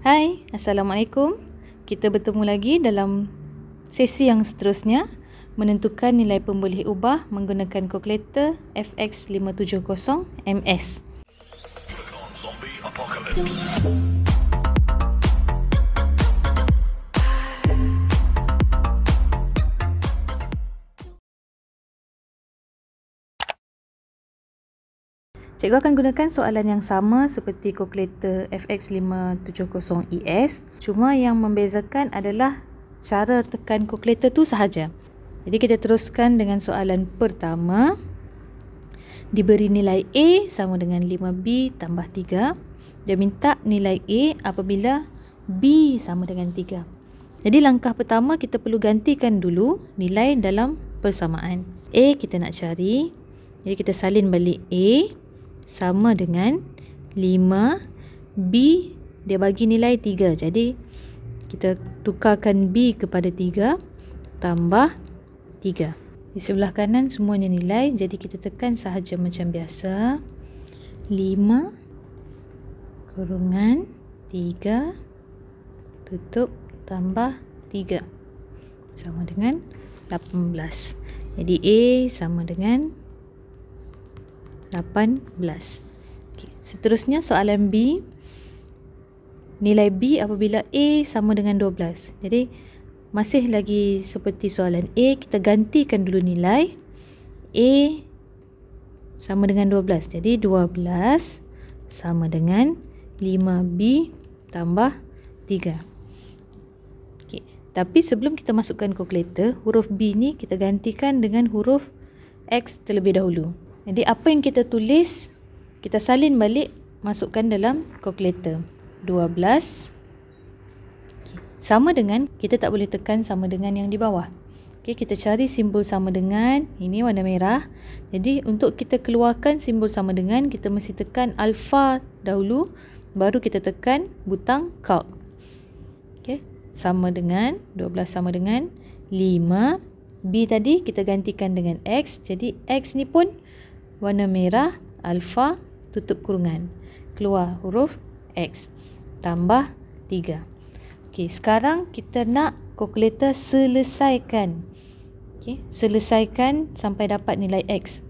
Hai, Assalamualaikum. Kita bertemu lagi dalam sesi yang seterusnya, menentukan nilai pemboleh ubah menggunakan kalkulator FX570 MS. Cikgu akan gunakan soalan yang sama seperti kalkulator FX570ES, cuma yang membezakan adalah cara tekan kalkulator tu sahaja. Jadi kita teruskan dengan soalan pertama. Diberi nilai A sama dengan 5B tambah 3. Dia minta nilai A apabila B sama dengan 3. Jadi langkah pertama kita perlu gantikan dulu nilai dalam persamaan. A kita nak cari, jadi kita salin balik A sama dengan 5, B dia bagi nilai 3. Jadi kita tukarkan B kepada 3 tambah 3. Di sebelah kanan semuanya nilai, jadi kita tekan sahaja macam biasa. 5 kurungan 3 tutup tambah 3 sama dengan 18. Jadi A sama dengan 18. Okay. Seterusnya soalan B. Nilai B apabila A sama dengan 12. Jadi masih lagi seperti soalan A, kita gantikan dulu nilai A sama dengan 12. Jadi 12 sama dengan 5B tambah 3. Okay. Tapi sebelum kita masukkan kalkulator, huruf B ni kita gantikan dengan huruf X terlebih dahulu. Jadi apa yang kita tulis, kita salin balik, masukkan dalam kalkulator. 12 sama dengan, kita tak boleh tekan sama dengan yang di bawah. Okay, kita cari simbol sama dengan, ini warna merah. Jadi untuk kita keluarkan simbol sama dengan, kita mesti tekan alpha dahulu, baru kita tekan butang calc. Okay, sama dengan, 12 sama dengan 5. B tadi kita gantikan dengan X, jadi X ni pun warna merah, alpha, tutup kurungan. Keluar huruf X. Tambah 3. Okey, sekarang kita nak kalkulator selesaikan. Okey, selesaikan sampai dapat nilai X.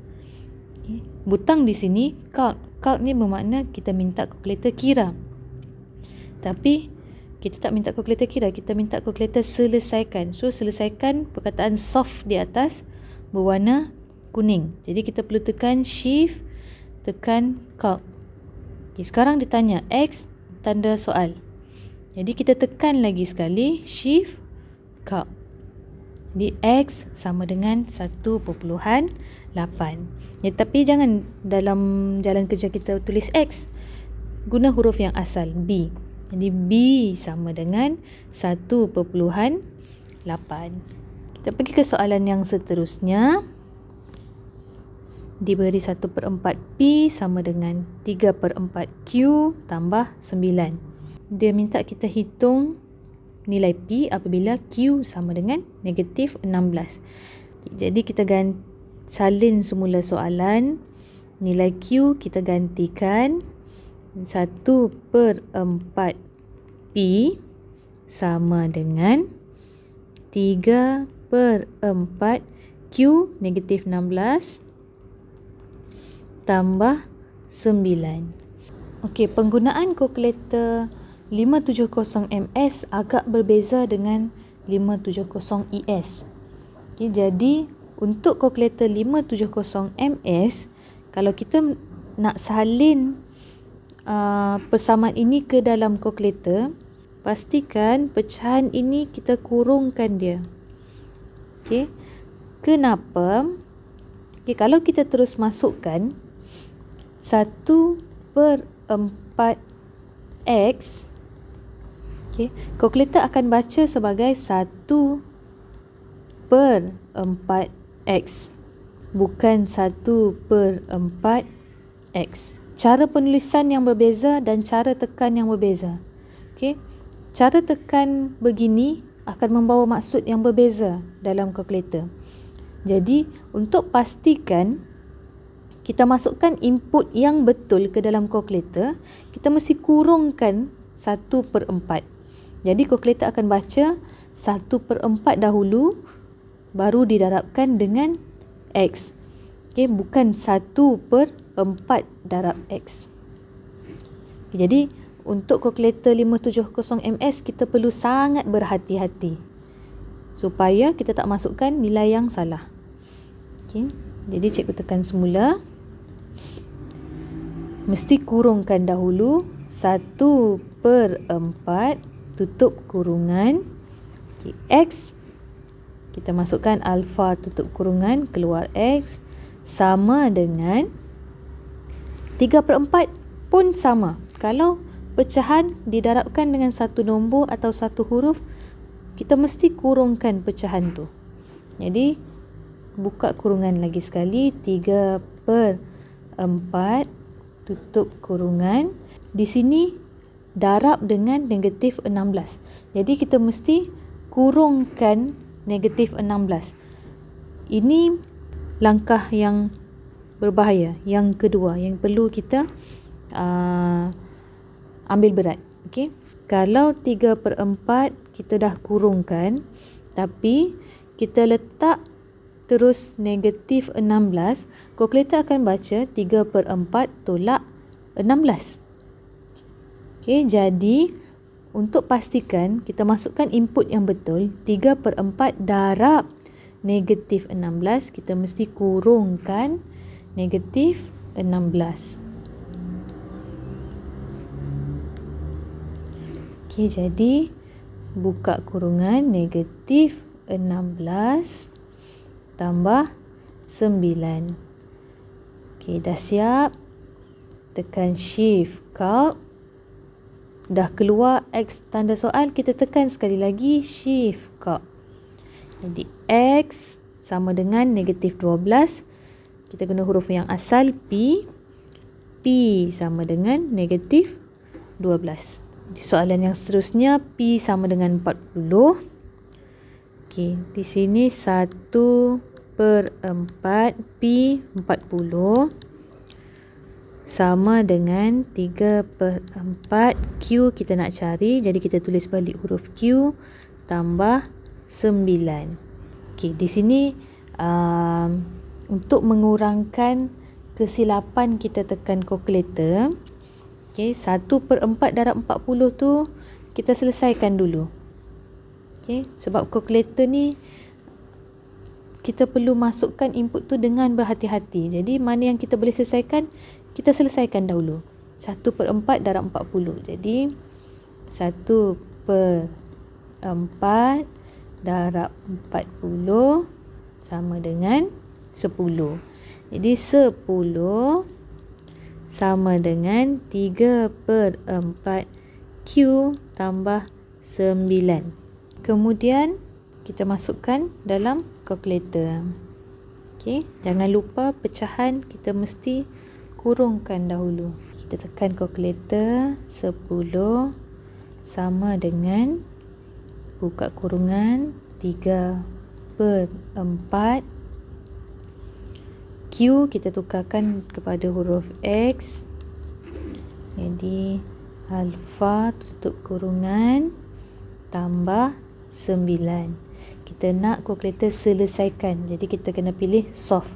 Okay. Butang di sini, calc. Calc ni bermakna kita minta kalkulator kira. Tapi, kita tak minta kalkulator kira, kita minta kalkulator selesaikan. So, selesaikan perkataan solve di atas berwarna kuning. Jadi kita perlu tekan shift, tekan calc. Okay, sekarang ditanya X tanda soal. Jadi kita tekan lagi sekali shift calc. Jadi X sama dengan 1.8. Ya, tapi jangan dalam jalan kerja kita tulis X. Guna huruf yang asal B. Jadi B sama dengan 1.8. Kita pergi ke soalan yang seterusnya. Diberi 1/4 P sama dengan 3/4 Q tambah 9. Dia minta kita hitung nilai P apabila Q sama dengan negatif 16. Jadi kita salin semula soalan. Nilai Q kita gantikan 1/4 P sama dengan 3/4 Q negatif 16 tambah 9. Okey, penggunaan kalkulator 570 MS agak berbeza dengan 570 ES. Okey, jadi untuk kalkulator 570 MS, kalau kita nak salin persamaan ini ke dalam kalkulator, pastikan pecahan ini kita kurungkan dia. Okey. Kenapa? Okey, kalau kita terus masukkan 1/4 X, okay, kalkulator akan baca sebagai 1/4 X, bukan 1/4 X. Cara penulisan yang berbeza dan cara tekan yang berbeza. Okay. Cara tekan begini akan membawa maksud yang berbeza dalam kalkulator. Jadi, untuk pastikan kita masukkan input yang betul ke dalam kalkulator, kita mesti kurungkan 1/4. Jadi kalkulator akan baca 1/4 dahulu, baru didarabkan dengan X. Okay, bukan 1/4 darab X. Jadi untuk kalkulator 570MS kita perlu sangat berhati-hati supaya kita tak masukkan nilai yang salah. Okay, jadi cikgu tekan semula. Mesti kurungkan dahulu 1/4 tutup kurungan. Okay, X kita masukkan alfa tutup kurungan, keluar X sama dengan 3/4 pun sama. Kalau pecahan didarabkan dengan satu nombor atau satu huruf, kita mesti kurungkan pecahan tu. Jadi buka kurungan lagi sekali, 3/4 tutup kurungan. Di sini darab dengan negatif 16. Jadi kita mesti kurungkan negatif 16. Ini langkah yang berbahaya. Yang kedua yang perlu kita ambil berat. Okay? Kalau 3/4 kita dah kurungkan, tapi kita letak terus negatif 16, kalkulator akan baca 3/4 tolak 16. Okay, jadi untuk pastikan kita masukkan input yang betul, 3/4 darab negatif 16, kita mesti kurungkan negatif 16. Okay, jadi buka kurungan negatif 16 tambah 9. Okay, dah siap. Tekan shift calc. Dah keluar X tanda soal, kita tekan sekali lagi shift calc. Jadi X sama dengan negatif 12. Kita guna huruf yang asal P. P sama dengan negatif 12. Di soalan yang seterusnya P sama dengan 40. Okey, di sini 1/4 P 40 sama dengan 3/4 Q kita nak cari. Jadi kita tulis balik huruf Q tambah 9. Okey, di sini untuk mengurangkan kesilapan kita tekan kalkulator. Okey, 1/4 darab 40 tu kita selesaikan dulu. Okey, sebab kalkulator ni kita perlu masukkan input tu dengan berhati-hati. Jadi mana yang kita boleh selesaikan, kita selesaikan dahulu. 1/4 darab 40. Jadi 1/4 darab 40 sama dengan 10. Jadi 10 sama dengan 3/4 Q tambah 9. Kemudian kita masukkan dalam kalkulator. Okey, jangan lupa pecahan kita mesti kurungkan dahulu. Kita tekan kalkulator, 10 sama dengan, buka kurungan, 3/4 Q kita tukarkan kepada huruf X. Jadi alfa tutup kurungan tambah 9. Kita nak kalkulator selesaikan. Jadi kita kena pilih solve.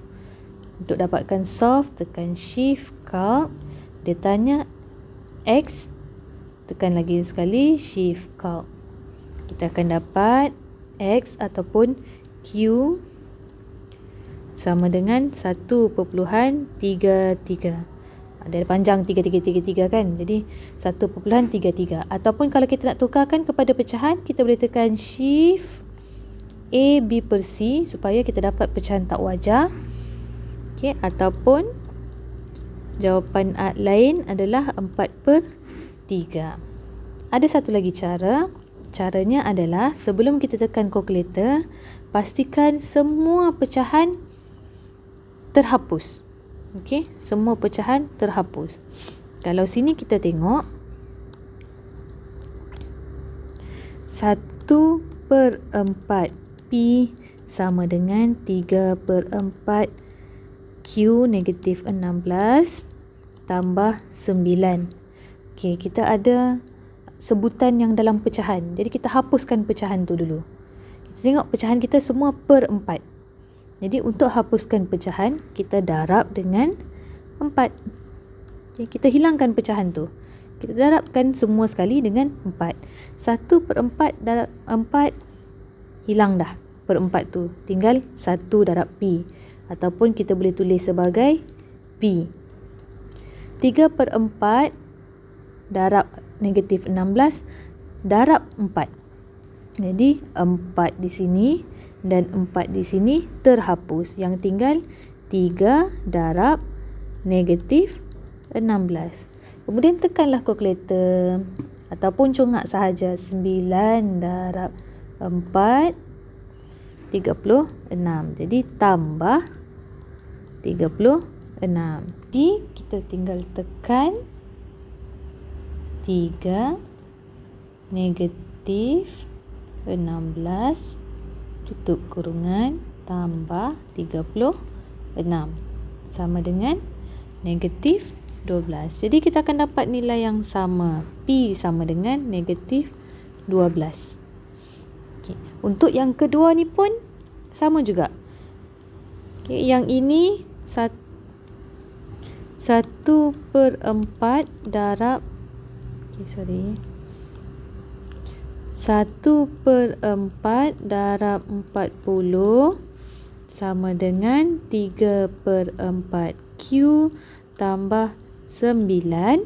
Untuk dapatkan solve, tekan shift calc. Dia tanya X, tekan lagi sekali shift calc. Kita akan dapat X ataupun Q sama dengan 1.33. Ada panjang 3333 kan. Jadi 1.33. Ataupun kalau kita nak tukarkan kepada pecahan, kita boleh tekan shift A, B per C supaya kita dapat pecahan tak wajar. Okey, ataupun jawapan lain adalah 4/3. Ada satu lagi cara. Caranya adalah sebelum kita tekan kalkulator, pastikan semua pecahan terhapus. Okey, semua pecahan terhapus. Kalau sini kita tengok 1/4 P sama dengan 3/4 Q negatif 16 tambah 9. Okey, kita ada sebutan yang dalam pecahan. Jadi kita hapuskan pecahan tu dulu. Kita tengok pecahan kita semua per 4. Jadi untuk hapuskan pecahan, kita darab dengan 4. Okay, kita hilangkan pecahan tu. Kita darabkan semua sekali dengan 4. 1 per 4 darab 4, hilang dah per 4 tu. Tinggal 1 darab P. Ataupun kita boleh tulis sebagai P. 3 per 4 darab negatif 16 darab 4. Jadi 4 di sini dan 4 di sini terhapus. Yang tinggal 3 darab negatif 16. Kemudian tekanlah kalkulator ataupun congak sahaja. 9 darab 4, 36. Jadi tambah 36. Jadi kita tinggal tekan 3 negatif 16 tutup kurungan tambah 36 sama dengan negatif 12. Jadi kita akan dapat nilai yang sama. P sama dengan negatif 12. Okay. Untuk yang kedua ni pun sama juga. Okay. Yang ini 1 per 4 darab 1 per 4 darab 40 sama dengan 3 per 4 Q tambah 9.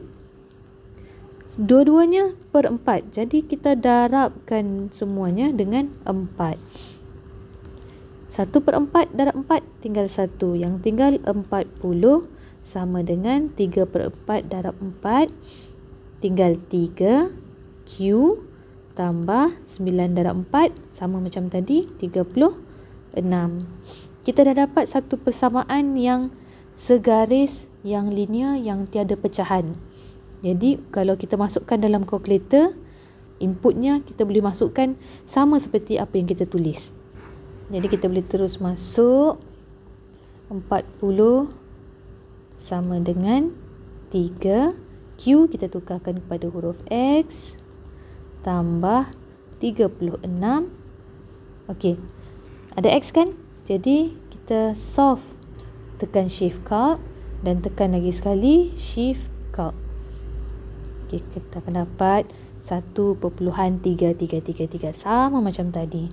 Dua-duanya per 4. Jadi kita darabkan semuanya dengan 4. 1 per 4 darab 4 tinggal 1. Yang tinggal 40 sama dengan 3 per 4 darab 4 tinggal 3 Q tambah 9 darab 4 sama macam tadi 36. Kita dah dapat satu persamaan yang segaris, yang linear, yang tiada pecahan. Jadi kalau kita masukkan dalam kalkulator, inputnya kita boleh masukkan sama seperti apa yang kita tulis. Jadi kita boleh terus masuk 40 sama dengan 3 Q kita tukarkan kepada huruf X tambah 36. Okey. Ada X kan? Jadi kita solve. Tekan shift calc dan tekan lagi sekali shift calc. Okey, kita akan dapat 1.3333 sama macam tadi.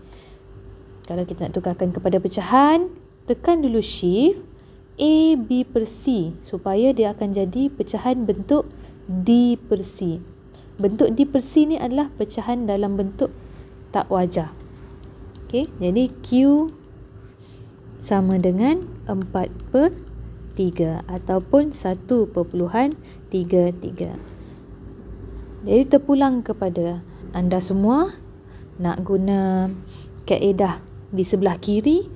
Kalau kita nak tukarkan kepada pecahan, tekan dulu shift A, B per C supaya dia akan jadi pecahan bentuk D per C. Bentuk D per C ni adalah pecahan dalam bentuk tak wajar. Okey, jadi Q sama dengan 4 per 3 ataupun 1.33. Jadi terpulang kepada anda semua nak guna kaedah di sebelah kiri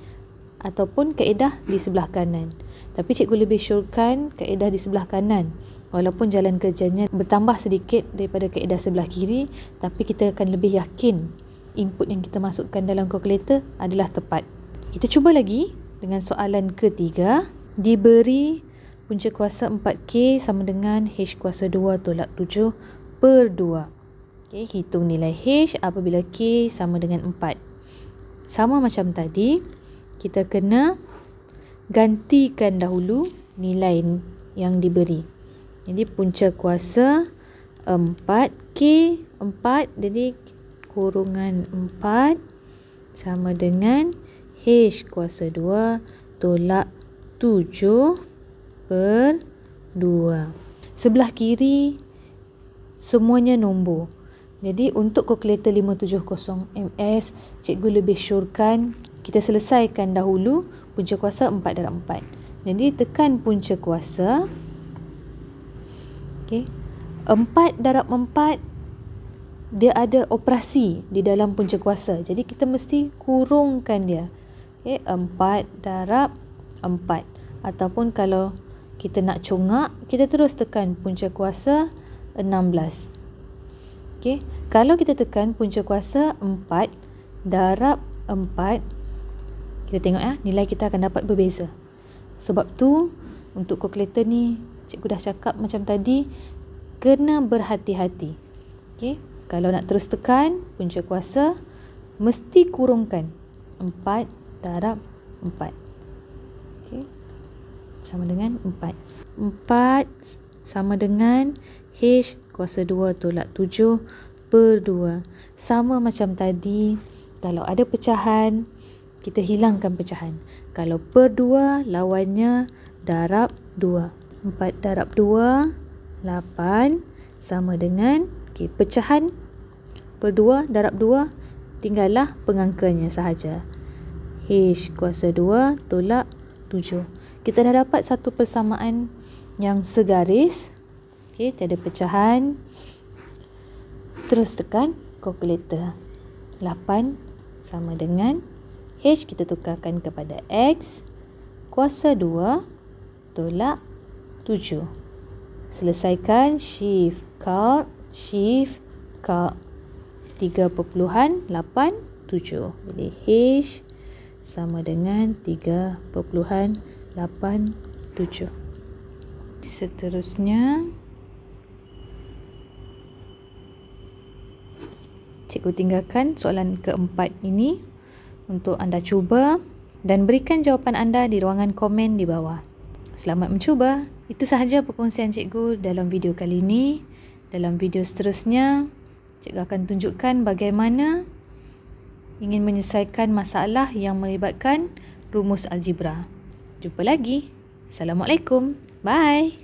ataupun kaedah di sebelah kanan. Tapi cikgu lebih syorkan kaedah di sebelah kanan. Walaupun jalan kerjanya bertambah sedikit daripada kaedah sebelah kiri, tapi kita akan lebih yakin input yang kita masukkan dalam kalkulator adalah tepat. Kita cuba lagi dengan soalan ketiga. Diberi punca kuasa 4K sama dengan H kuasa 2 tolak 7 per 2. Okay, hitung nilai H apabila K sama dengan 4. Sama macam tadi, kita kena gantikan dahulu nilai yang diberi. Jadi punca kuasa 4K 4, jadi kurungan 4 sama dengan H kuasa 2 tolak 7 per 2. Sebelah kiri semuanya nombor. Jadi untuk kalkulator 570 MS, cikgu lebih syorkan kita selesaikan dahulu punca kuasa 4 darab 4. Jadi tekan punca kuasa. Okey. 4 darab 4 dia ada operasi di dalam punca kuasa. Jadi kita mesti kurungkan dia. Okey, 4 darab 4. Ataupun kalau kita nak congak, kita terus tekan punca kuasa 16. Okey, kalau kita tekan punca kuasa 4 darab 4, kita tengok ya, nilai kita akan dapat berbeza. Sebab tu untuk kalkulator ni cikgu dah cakap macam tadi, kena berhati-hati. Okey, Kalau nak terus tekan, punca kuasa mesti kurungkan 4 darab 4. Okey. Sama dengan 4. 4 sama dengan H kuasa 2 tolak 7 per 2. Sama macam tadi, kalau ada pecahan, kita hilangkan pecahan. Kalau per 2, lawannya darab 2. 4 darab 2, 8 sama dengan, pecahan per 2 darab 2, tinggallah pengangkanya sahaja. H kuasa 2 tolak 7. Kita dah dapat satu persamaan yang segaris. Tiada pecahan. Terus tekan kalkulator. 8 sama dengan H kita tukarkan kepada X kuasa 2 tolak 7. Selesaikan, shift kalk, 3.87. Jadi H sama dengan 3.87. Seterusnya, cikgu tinggalkan soalan keempat ini untuk anda cuba dan berikan jawapan anda di ruangan komen di bawah. Selamat mencuba. Itu sahaja perkongsian cikgu dalam video kali ini. Dalam video seterusnya, cikgu akan tunjukkan bagaimana ingin menyelesaikan masalah yang melibatkan rumus algebra. Jumpa lagi. Assalamualaikum. Bye.